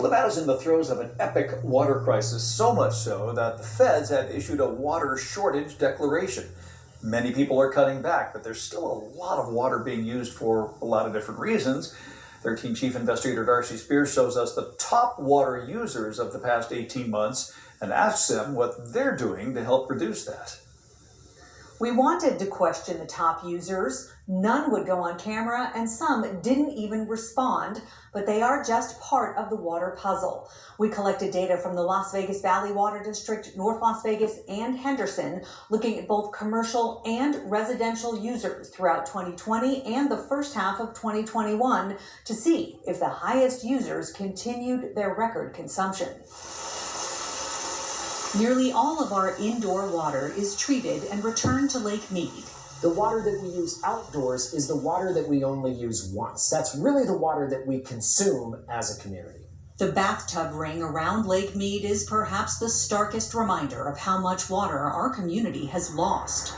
Nevada's in the throes of an epic water crisis, so much so that the feds have issued a water shortage declaration. Many people are cutting back, but there's still a lot of water being used for a lot of different reasons. 13 Chief Investigator Darcy Spears shows us the top water users of the past 18 months and asks them what they're doing to help reduce that. We wanted to question the top users. None would go on camera, and some didn't even respond, but they are just part of the water puzzle. We collected data from the Las Vegas Valley Water District, North Las Vegas, and Henderson, looking at both commercial and residential users throughout 2020 and the first half of 2021 to see if the highest users continued their record consumption. Nearly all of our indoor water is treated and returned to Lake Mead. The water that we use outdoors is the water that we only use once. That's really the water that we consume as a community. The bathtub ring around Lake Mead is perhaps the starkest reminder of how much water our community has lost.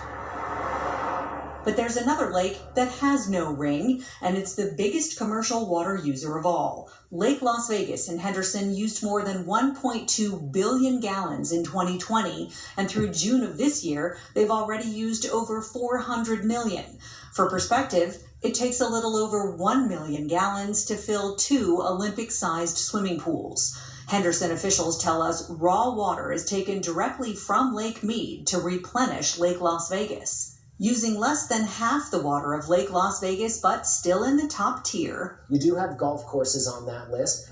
But there's another lake that has no ring, and it's the biggest commercial water user of all. Lake Las Vegas in Henderson used more than 1.2 billion gallons in 2020, and through June of this year, they've already used over 400 million. For perspective, it takes a little over 1 million gallons to fill 2 Olympic-sized swimming pools. Henderson officials tell us raw water is taken directly from Lake Mead to replenish Lake Las Vegas. Using less than half the water of Lake Las Vegas, but still in the top tier. You do have golf courses on that list.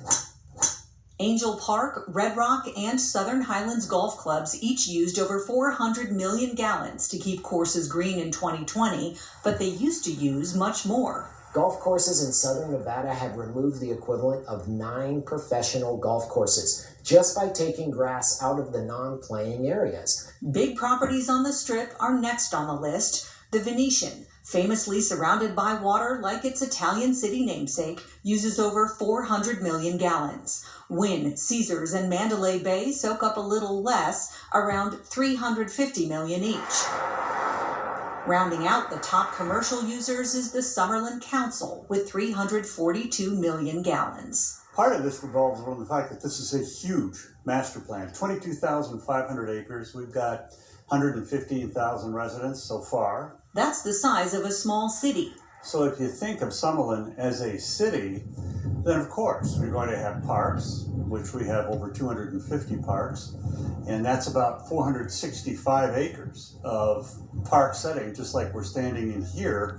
Angel Park, Red Rock, and Southern Highlands golf clubs each used over 400 million gallons to keep courses green in 2020, but they used to use much more. Golf courses in southern Nevada have removed the equivalent of 9 professional golf courses just by taking grass out of the non-playing areas. Big properties on the Strip are next on the list. The Venetian, famously surrounded by water like its Italian city namesake, uses over 400 million gallons. Wynn, Caesars, and Mandalay Bay soak up a little less, around 350 million each. Rounding out the top commercial users is the Summerlin Council with 342 million gallons. Part of this revolves around the fact that this is a huge master plan, 22,500 acres. We've got 115,000 residents so far. That's the size of a small city. So if you think of Summerlin as a city, then of course we're going to have parks, which we have over 250 parks, and that's about 465 acres of park setting, just like we're standing in here,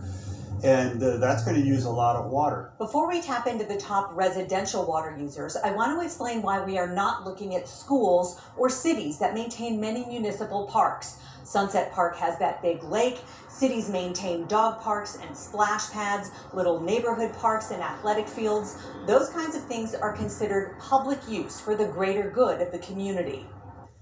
and that's going to use a lot of water. Before we tap into the top residential water users, I want to explain why we are not looking at schools or cities that maintain many municipal parks. Sunset Park has that big lake. Cities maintain dog parks and splash pads, little neighborhood parks and athletic fields. Those kinds of things are considered public use for the greater good of the community.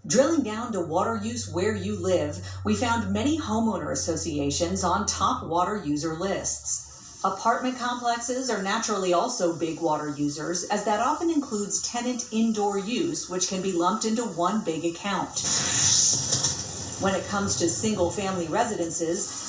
Drilling down to water use where you live, we found many homeowner associations on top water user lists. Apartment complexes are naturally also big water users, as that often includes tenant indoor use, which can be lumped into one big account. When it comes to single-family residences,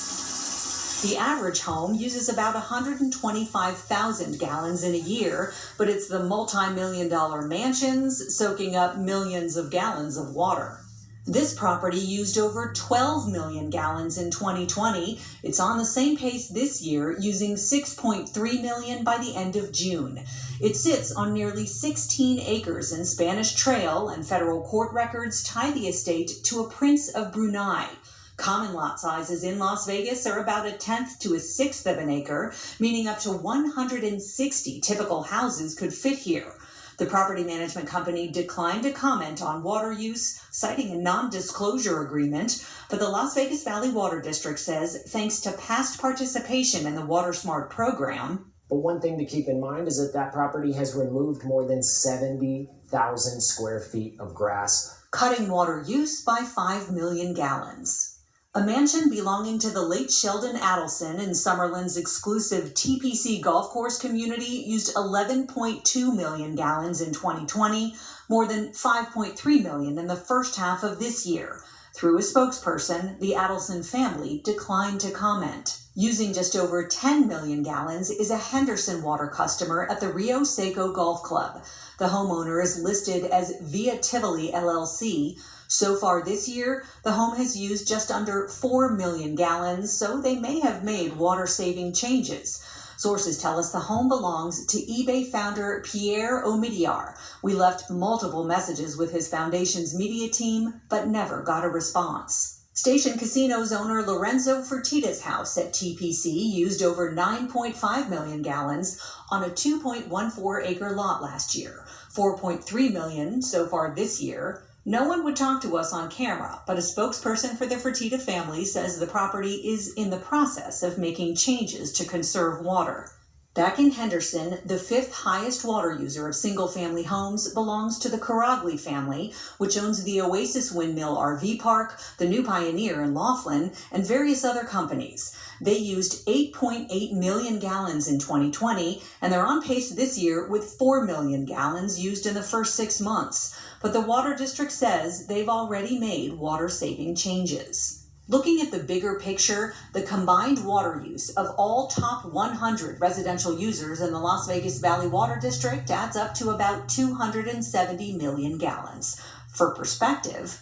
the average home uses about 125,000 gallons in a year, but it's the multi-million-dollar mansions soaking up millions of gallons of water. This property used over 12 million gallons in 2020. It's on the same pace this year, using 6.3 million by the end of June. It sits on nearly 16 acres in Spanish Trail, and federal court records tie the estate to a prince of Brunei. Common lot sizes in Las Vegas are about 1/10 to 1/6 of an acre, meaning up to 160 typical houses could fit here. The property management company declined to comment on water use, citing a non-disclosure agreement, but the Las Vegas Valley Water District says thanks to past participation in the WaterSmart program. But one thing to keep in mind is that property has removed more than 70,000 square feet of grass, cutting water use by 5 million gallons. A mansion belonging to the late Sheldon Adelson in Summerlin's exclusive TPC golf course community used 11.2 million gallons in 2020, more than 5.3 million in the first half of this year. Through a spokesperson, the Adelson family declined to comment. Using just over 10 million gallons is a Henderson water customer at the Rio Seco Golf Club. The homeowner is listed as Via Tivoli LLC. So far this year, the home has used just under 4 million gallons, so they may have made water-saving changes. Sources tell us the home belongs to eBay founder Pierre Omidyar. We left multiple messages with his foundation's media team, but never got a response. Station Casino's owner Lorenzo Fertitta's house at TPC used over 9.5 million gallons on a 2.14-acre lot last year, 4.3 million so far this year. No one would talk to us on camera, but a spokesperson for the Fertitta family says the property is in the process of making changes to conserve water. Back in Henderson, the fifth highest water user of single-family homes belongs to the Karagli family, which owns the Oasis Windmill RV Park, the New Pioneer in Laughlin, and various other companies. They used 8.8 million gallons in 2020, and they're on pace this year with 4 million gallons used in the first 6 months. But the Water District says they've already made water-saving changes. Looking at the bigger picture, the combined water use of all top 100 residential users in the Las Vegas Valley Water District adds up to about 270 million gallons. For perspective,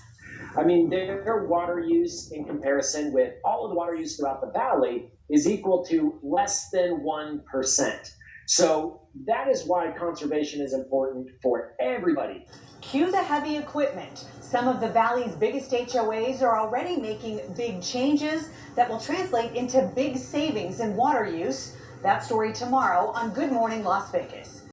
I mean, their water use in comparison with all of the water use throughout the valley is equal to less than 1%. So that is why conservation is important for everybody. Cue the heavy equipment. Some of the valley's biggest HOAs are already making big changes that will translate into big savings in water use. That story tomorrow on Good Morning Las Vegas.